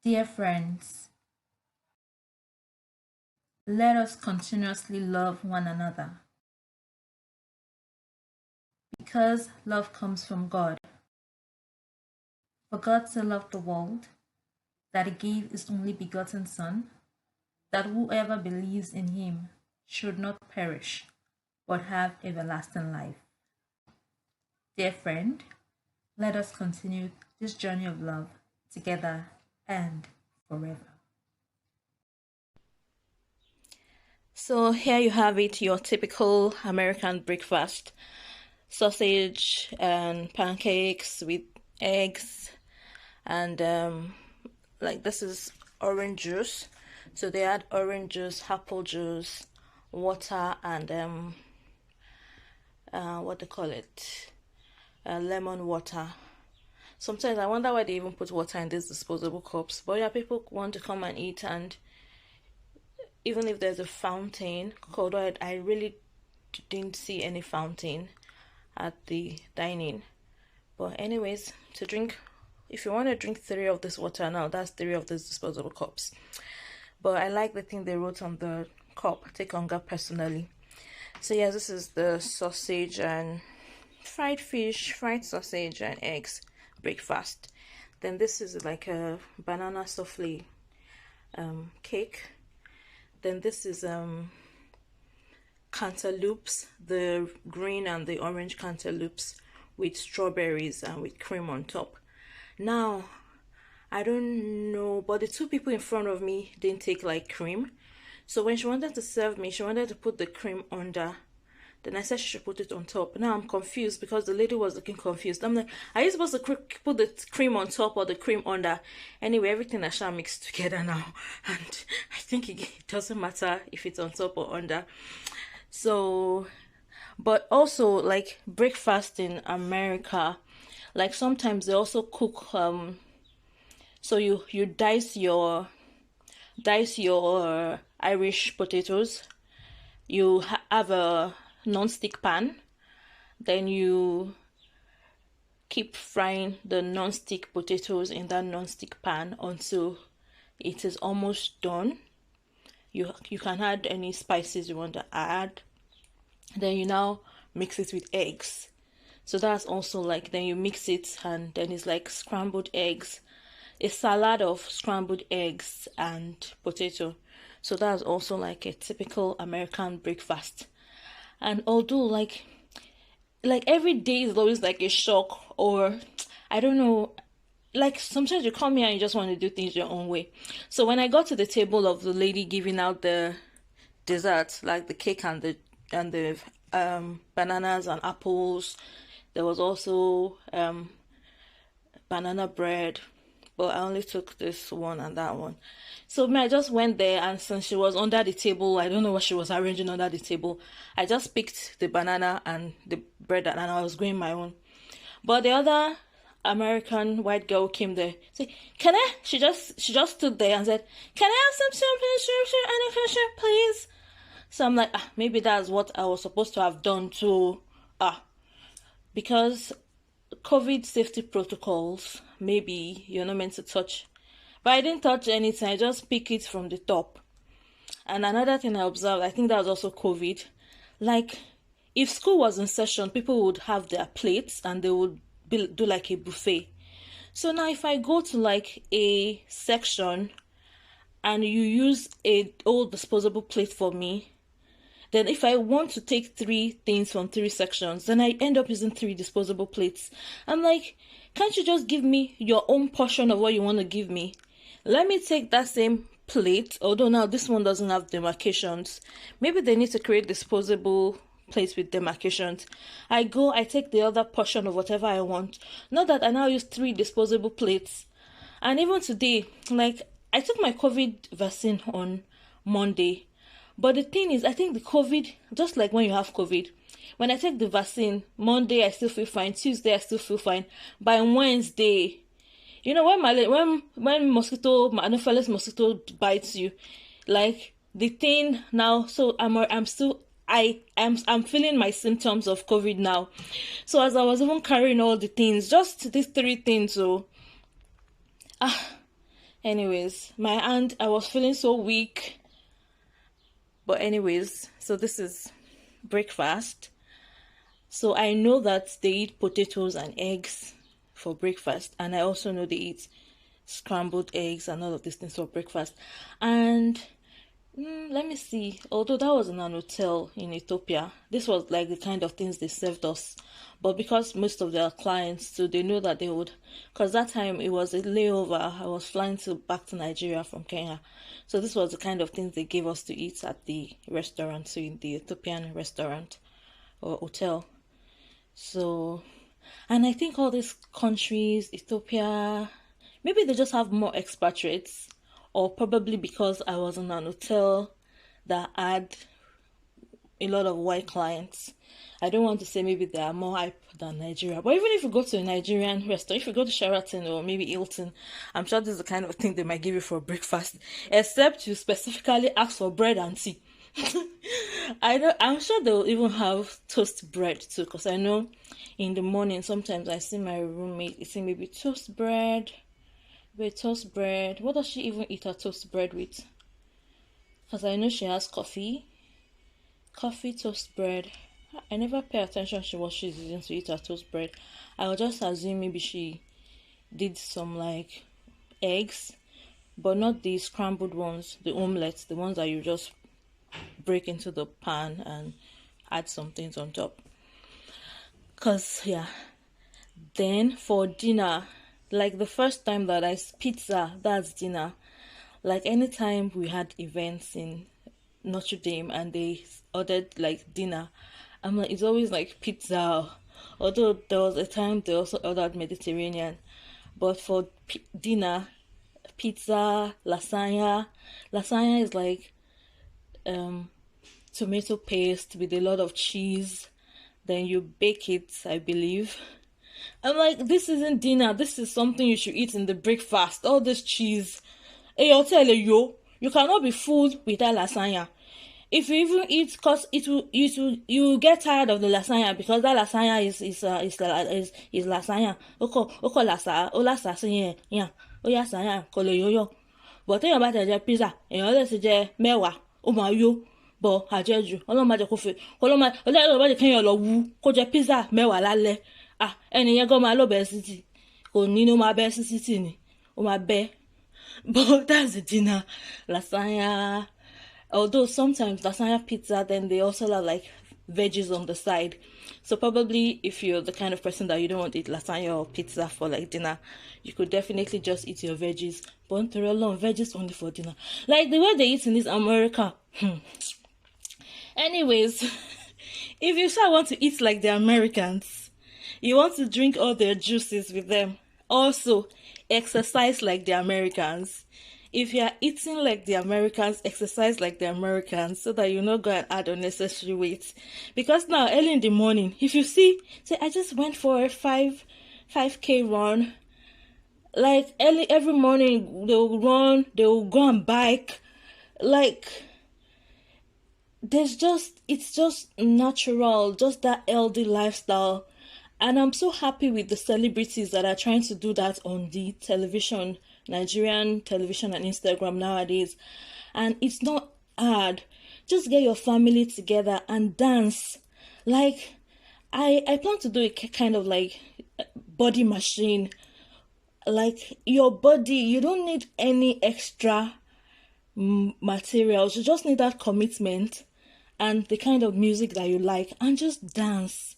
Dear friends, let us continuously love one another because love comes from God. For God so loved the world that he gave his only begotten Son, that whoever believes in him should not perish, but have everlasting life. Dear friend, let us continue this journey of love together and forever. So here you have it, your typical American breakfast. Sausage and pancakes with eggs, and like this is orange juice. So they had orange juice, apple juice, water, and what they call it, lemon water. Sometimes I wonder why they even put water in these disposable cups. But yeah, people want to come and eat, and even if there's a fountain, although I really didn't see any fountain at the dining. But anyways, to drink, if you want to drink 3 of this water now, that's 3 of these disposable cups. But I like the thing they wrote on the cup, take hunger personally. So yeah, this is the sausage and fried fish, fried sausage and eggs breakfast. Then this is like a banana souffle cake. Then this is cantaloupes, the green and the orange cantaloupes with strawberries and with cream on top. Now, I don't know, but the 2 people in front of me didn't take like cream. So when she wanted to serve me, she wanted to put the cream under. Then I said she should put it on top. Now I'm confused because the lady was looking confused. I'm like, are you supposed to put the cream on top or the cream under? Anyway, everything I shall mix together now. And I think it doesn't matter if it's on top or under. So, but also like breakfast in America, like sometimes they also cook, so you dice your Irish potatoes. You have a non-stick pan, then you keep frying the non-stick potatoes in that non-stick pan until it is almost done. You can add any spices you want to add. Then you now mix it with eggs. So that's also like, then you mix it and then it's like scrambled eggs, a salad of scrambled eggs and potato. So that's also like a typical American breakfast. And although like every day is always like a shock, or I don't know, like sometimes you come here and you just want to do things your own way. So when I got to the table of the lady giving out the dessert, like the cake and the bananas and apples, there was also banana bread, but I only took this one and that one. So I just went there, and since she was under the table, I don't know what she was arranging under the table. I just picked the banana and the bread, and I was going my own. But the other American white girl came there. Say, can I? She just stood there and said, "Can I have some champagne, and a fish, please?" So I'm like, maybe that's what I was supposed to have done too. Because COVID safety protocols, maybe you're not meant to touch. But I didn't touch anything. I just pick it from the top. And another thing I observed, I think that was also COVID. Like, if school was in session, people would have their plates and they would do like a buffet. So now if I go to like a section and you use a old disposable plate for me, then if I want to take 3 things from 3 sections, then I end up using 3 disposable plates. I'm like, can't you just give me your own portion of what you want to give me? Let me take that same plate, although now this one doesn't have demarcations. Maybe they need to create disposable plates with demarcations. I take the other portion of whatever I want. Not that I now use 3 disposable plates. And even today, like, I took my COVID vaccine on Monday. But the thing is, I think the COVID, just like when you have COVID, when I take the vaccine, Monday I still feel fine, Tuesday I still feel fine. By Wednesday, you know, when Anopheles mosquito bites you, like the thing now. So I'm feeling my symptoms of COVID now. So as I was even carrying all the things, just these 3 things, so Anyways, my aunt, I was feeling so weak. But anyways, so this is breakfast. So I know that they eat potatoes and eggs for breakfast, and I also know they eat scrambled eggs and all of these things for breakfast. And let me see. Although that was in an hotel in Ethiopia, this was like the kind of things they served us. But because most of their clients, so they know that they would, because that time it was a layover. I was flying back to Nigeria from Kenya, so this was the kind of things they gave us to eat at the restaurant, so in the Ethiopian restaurant or hotel. So, and I think all these countries, Ethiopia, maybe they just have more expatriates, or probably because I was in an hotel that had a lot of white clients. I don't want to say maybe they are more hype than Nigeria, but even if you go to a Nigerian restaurant, if you go to Sheraton or maybe Hilton, I'm sure this is the kind of thing they might give you for breakfast, except you specifically ask for bread and tea. I'm sure they'll even have toast bread too, because I know in the morning sometimes I see my roommate eating maybe toast bread. Wait, toast bread. What does she even eat her toast bread with? Because I know she has coffee. Coffee, toast bread. I never pay attention to what she's using to eat her toast bread. I would just assume maybe she did some like eggs, but not the scrambled ones, the omelets, the ones that you just break into the pan and add some things on top. Cause yeah. Then for dinner, like the first time that pizza, that's dinner. Like anytime we had events in Notre Dame and they ordered like dinner, I'm like, it's always like pizza. Although there was a time they also ordered Mediterranean, but for dinner, pizza, lasagna. Lasagna is like tomato paste with a lot of cheese. Then you bake it, I believe. I'm like, this isn't dinner. This is something you should eat in the breakfast. All this cheese. Hey, I'll tell you, you cannot be full without lasagna. If you even eat, cause you get tired of the lasagna, because that lasagna is lasagna. Oko lasa sí yẹn ó yà sàyà kò lè yóyọ. But téèyàn bá tẹ̀ jẹ pizza, èèyàn lè ti jẹ mẹ́wàá, ó máa yó. But àjẹjù, Ọlọ́run má jẹ́ kó fẹ́, Ọlọ́run má jẹ́ kéèyàn lọ wú kó jẹ pizza mẹ́wàá lálẹ́. Ẹnìyẹn gan máa lọ bẹ́ẹ̀ sí kò ní ó máa bẹ́ẹ̀ sí ni, ó máa bẹ́ẹ̀. But that's the dinner, lasagna. Although sometimes lasagna pizza, then they also have like veggies on the side. So probably if you're the kind of person that you don't want to eat lasagna or pizza for like dinner, you could definitely just eat your veggies. But veggies only for dinner. Like the way they eat in this America. Anyways, if you still want to eat like the Americans, you want to drink all their juices with them. Also, exercise like the Americans. If you are eating like the Americans, exercise like the Americans, so that you not go and add unnecessary weight. Because now, early in the morning, if you say I just went for a 5K run. Like every morning, they'll run, they'll go and bike. Like, it's just natural, just that healthy lifestyle. And I'm so happy with the celebrities that are trying to do that on the television, Nigerian television and Instagram nowadays. And it's not hard. Just get your family together and dance. Like, I plan to do a kind of like body machine. Like, your body, you don't need any extra materials. You just need that commitment and the kind of music that you like, and just dance.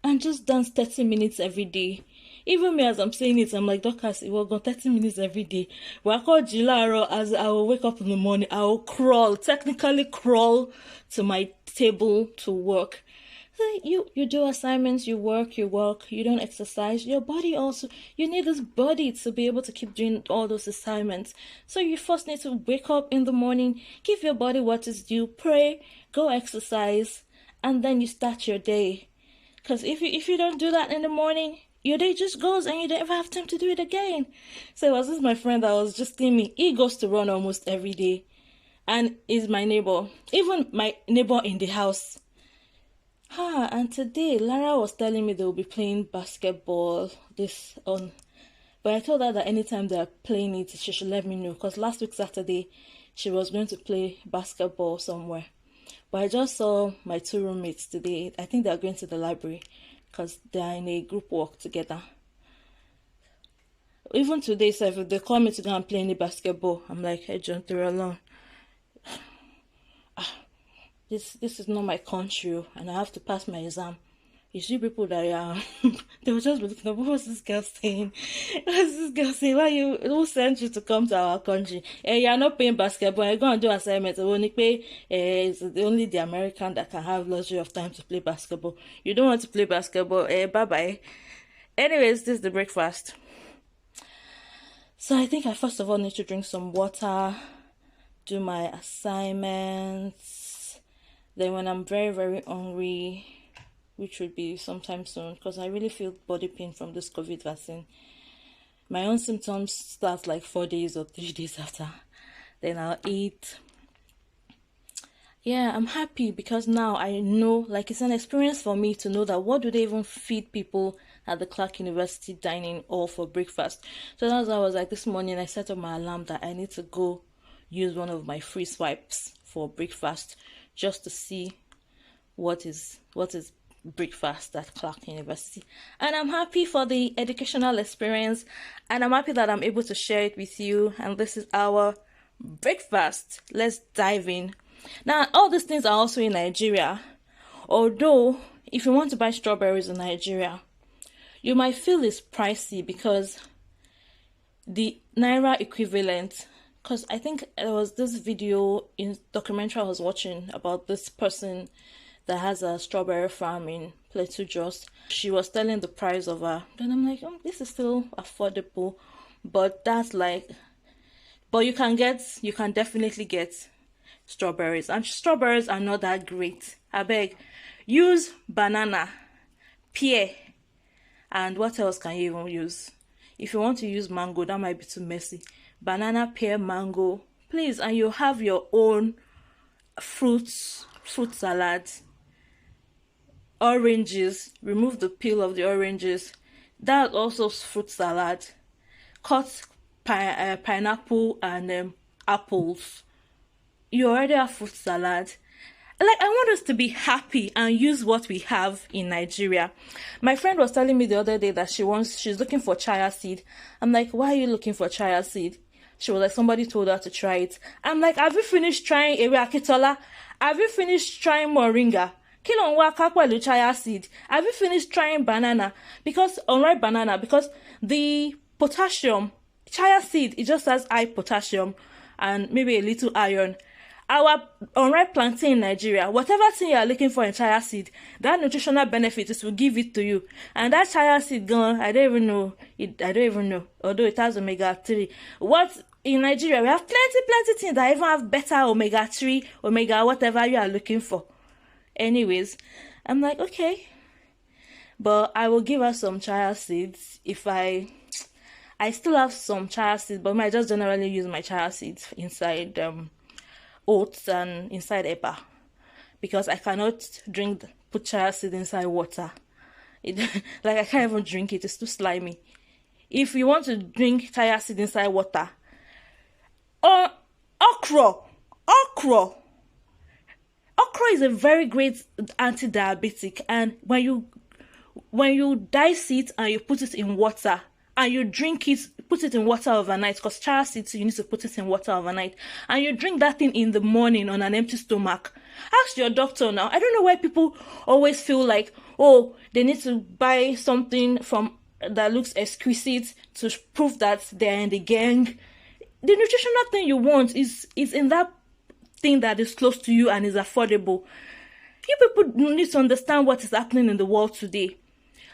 And just dance 30 minutes every day. Even me, as I'm saying it, I'm like, Dorcas, it will go 30 minutes every day. As I will wake up in the morning, I will technically crawl to my table to work. You do assignments, you work, you don't exercise. Your body also, you need this body to be able to keep doing all those assignments. So you first need to wake up in the morning, give your body what is due, pray, go exercise, and then you start your day. Because if you don't do that in the morning, your day just goes and you don't ever have time to do it again. So it was this my friend that was just telling me, he goes to run almost every day. And is my neighbor. Even my neighbor in the house. And today, Lara was telling me they'll be playing basketball but But I told her that anytime they're playing it, she should let me know. Because last week, Saturday, she was going to play basketball somewhere. But I just saw my 2 roommates today. I think they're going to the library because they're in a group work together. Even today, so if they call me to go and play any basketball, I'm like, hey, John, throw along. This is not my country, and I have to pass my exam. You see people that are, they will just be looking up, what's this girl saying? What's this girl saying? Who sent you to come to our country? You're not playing basketball, you're going to do assignments. It's only the American that can have luxury of time to play basketball. You don't want to play basketball, bye-bye. Anyways, this is the breakfast. So I think I first of all need to drink some water, do my assignments. Then when I'm very, very hungry, which would be sometime soon, because I really feel body pain from this COVID vaccine. My own symptoms start like 4 days or 3 days after. Then I'll eat. Yeah, I'm happy because now I know, like, it's an experience for me to know that what do they even feed people at the Clark University dining hall for breakfast. So that's why I was like, this morning I set up my alarm that I need to go use one of my free swipes for breakfast just to see what is breakfast at Clark University. And I'm happy for the educational experience, and I'm happy that I'm able to share it with you. And this is our breakfast. Let's dive in. Now, all these things are also in Nigeria, although if you want to buy strawberries in Nigeria, you might feel it's pricey because the Naira equivalent, because I think there was this video in documentary I was watching about this person that has a strawberry farm in Plateau Jos. She was telling the price of her. Then I'm like, oh, this is still affordable, but that's like, but you can definitely get strawberries, and strawberries are not that great. I beg, use banana, pear, and what else can you even use? If you want to use mango, that might be too messy. Banana, pear, mango, please, and you have your own fruit salad. Oranges, remove the peel of the oranges. That's also fruit salad. Cut pineapple and apples. You already have fruit salad. Like, I want us to be happy and use what we have in Nigeria. My friend was telling me the other day that she's looking for chia seed. I'm like, why are you looking for chia seed? She was like, somebody told her to try it. I'm like, have you finished trying ewe akitola? Have you finished trying moringa? Chia seed. Have you finished trying banana? Because unripe banana, because the potassium, chia seed, it just has high potassium and maybe a little iron. Our unripe plantain in Nigeria, whatever thing you are looking for in chia seed, that nutritional benefit is will give it to you. And that chia seed gone, I don't even know. Although it has omega-3. What in Nigeria, we have plenty things that even have better omega-3, omega whatever you are looking for. Anyways, I'm like, okay, but I will give her some chia seeds. If I still have some chia seeds, but I just generally use my chia seeds inside oats and inside eba, because I cannot put chia seed inside water. Like, I can't even drink it. It's too slimy. If you want to drink chia seed inside water, okra is a very great anti-diabetic, and when you dice it and you put it in water and you drink it, put it in water overnight, because chia seeds, you need to put it in water overnight, and you drink that thing in the morning on an empty stomach. Ask your doctor now. I don't know why people always feel like, oh, they need to buy something that looks exquisite to prove that they're in the gang. The nutritional thing you want is in that thing that is close to you and is affordable. You people need to understand what is happening in the world today.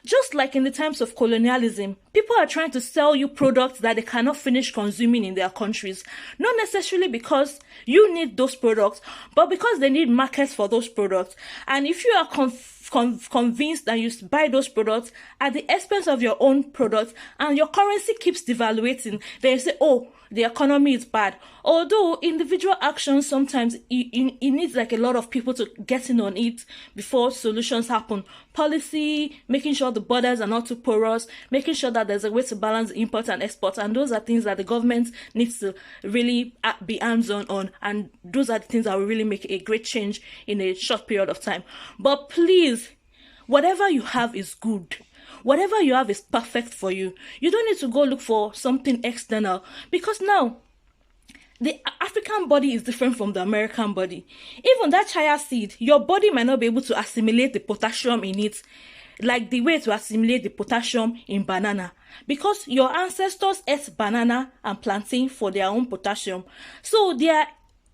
Just like in the times of colonialism, people are trying to sell you products that they cannot finish consuming in their countries. Not necessarily because you need those products, but because they need markets for those products. And if you are convinced that you buy those products at the expense of your own products, and your currency keeps devaluating, then you say, oh, the economy is bad. Although individual actions sometimes it needs like a lot of people to get in on it before solutions happen. Policy, making sure the borders are not too porous, making sure that there's a way to balance import and export, and those are things that the government needs to really be hands-on, and those are the things that will really make a great change in a short period of time. But please, whatever you have is good. Whatever you have is perfect for you. You don't need to go look for something external, because now the African body is different from the American body. Even that chia seed, your body might not be able to assimilate the potassium in it like the way to assimilate the potassium in banana, because your ancestors ate banana and plantain for their own potassium. So their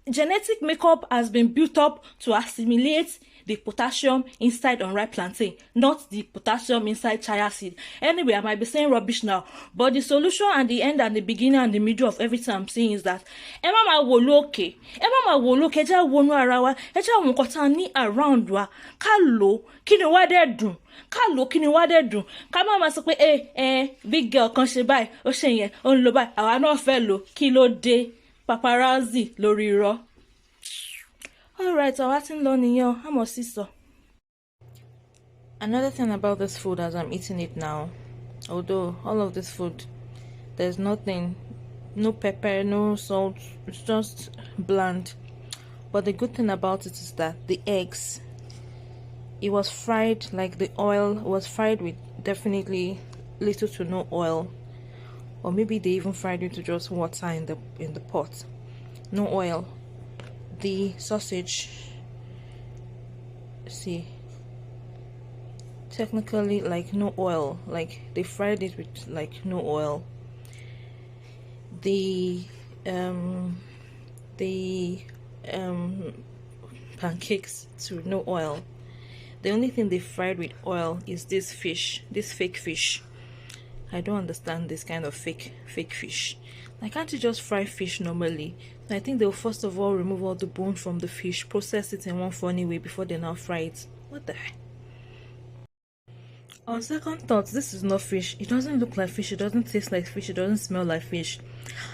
genetic makeup has been built up to assimilate the potassium inside unripe plantain, not the potassium inside chia seed. Anyway, I might be saying rubbish now, but the solution and the end and the beginning and the middle of everything I'm saying is that Emma wo loke, ja wonu ara wa, eja won nkan ni around wa, ka lo kini wa de dun, ka ma sọ pé big girl kan ṣe báyìí, ó ṣe yẹn, ó ń lo báyìí, àwa náà fẹ́ lò, kí ló dé, paparazzi lórí irọ́. Alright, I'm Another thing about this food as I'm eating it now, although all of this food, there's nothing, no pepper, no salt, it's just bland. But the good thing about it is that the eggs, it was fried, like the oil was fried with definitely little to no oil, or maybe they even fried it to just water in the pot, no oil. The sausage, see, technically like no oil, like they fried it with like no oil. The pancakes to no oil. The only thing they fried with oil is this fish, this fake fish. I don't understand this kind of fake fish. Like, can't you just fry fish normally? I think they'll first of all remove all the bone from the fish, process it in one funny way before they now fry it. What the heck? On second thoughts, this is not fish. It doesn't look like fish, it doesn't taste like fish, it doesn't smell like fish.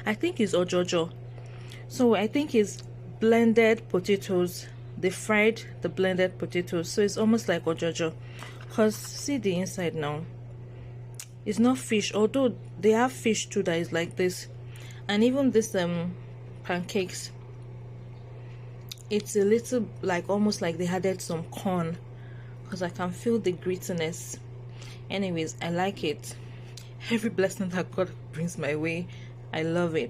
I think it's ojojo. So I think it's blended potatoes. They fried the blended potatoes, so it's almost like ojojo. Because see the inside now. It's not fish, although they have fish too that is like this. And even this pancakes, it's a little like almost like they added some corn, because I can feel the grittiness. Anyways, I like it. Every blessing that God brings my way, I love it.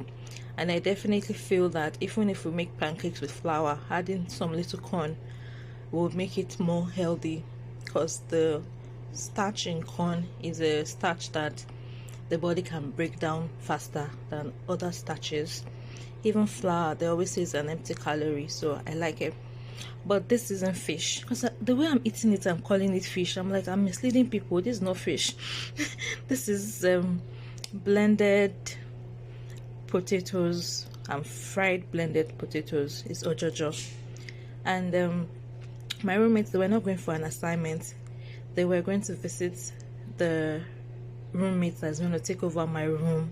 And I definitely feel that even if we make pancakes with flour, adding some little corn will make it more healthy, because the starch in corn is a starch that the body can break down faster than other starches. Even flour, they always say is an empty calorie, so I like it. But this isn't fish, because the way I'm eating it, I'm calling it fish. I'm like, I'm misleading people. This is not fish. This is blended potatoes and fried blended potatoes. It's ojojo. And my roommates, they were not going for an assignment. They were going to visit the roommate that's going to take over my room.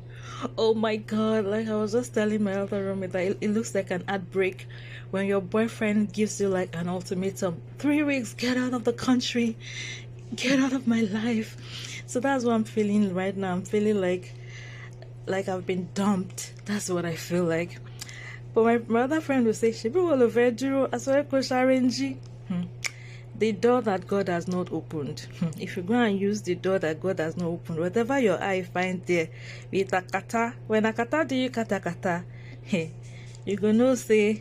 Oh my god, like I was just telling my other roommate that it looks like an ad break when your boyfriend gives you like an ultimatum: 3 weeks, get out of the country, get out of my life. So that's what I'm feeling right now. I'm feeling like I've been dumped. That's what I feel like. But my other friend will say, the door that God has not opened. If you go and use the door that God has not opened, whatever your eye finds there, with a kata, when a kata do you kata, hey, you're gonna say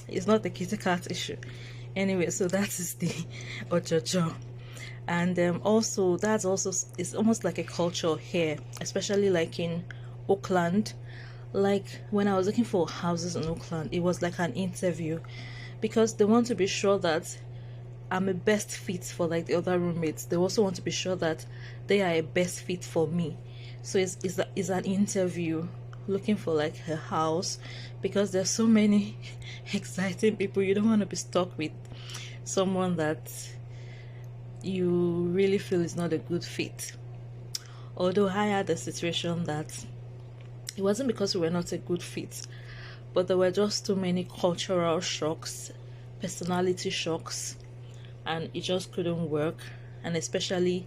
it's not a kitty cat issue. Anyway, so that is the ojojo. And also that's also, it's almost like a culture here, especially like in Auckland. Like when I was looking for houses in Auckland, it was like an interview, because they want to be sure that I'm a best fit for like the other roommates. They also want to be sure that they are a best fit for me. So it's an interview looking for like a house, because there's so many exciting people. You don't want to be stuck with someone that you really feel it's not a good fit. Although I had a situation that it wasn't because we were not a good fit, but there were just too many cultural shocks, personality shocks, and it just couldn't work. And especially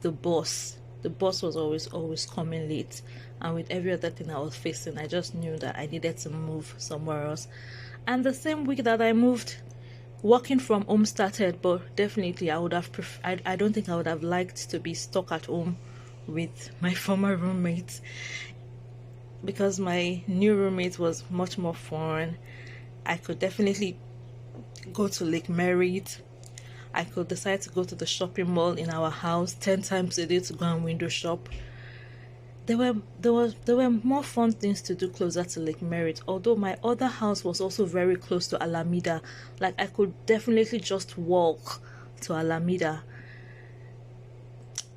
the boss. The boss was always coming late, and with every other thing I was facing, I just knew that I needed to move somewhere else. And the same week that I moved, working from home started, but definitely I would have I don't think I would have liked to be stuck at home with my former roommate, because my new roommate was much more fun. I could definitely go to Lake Merritt. I could decide to go to the shopping mall in our house 10 times a day to go and window shop. There were more fun things to do closer to Lake Merritt, although my other house was also very close to Alameda. Like I could definitely just walk to Alameda.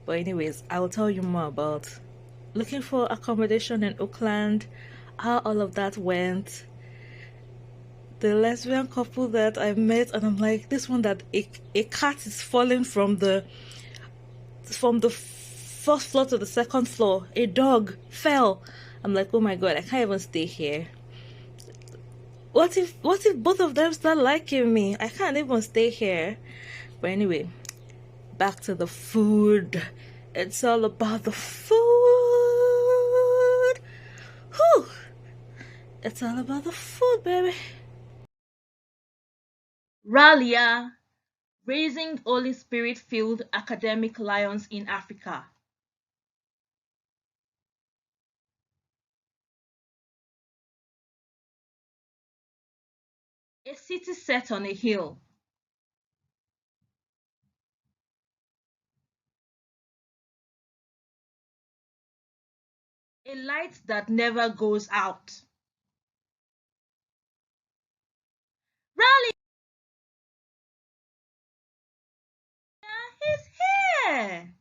But anyways, I will tell you more about looking for accommodation in Oakland, how all of that went, the lesbian couple that I met, and I'm like, this one that a cat is falling from the first floor to the second floor. A dog fell. I'm like, oh my god, I can't even stay here. What if both of them start liking me? I can't even stay here. But anyway, back to the food. It's all about the food. Whew. It's all about the food, baby. Ralia, raising Holy Spirit filled academic lions in Africa. A city set on a hill. A light that never goes out. Ralia, he's here.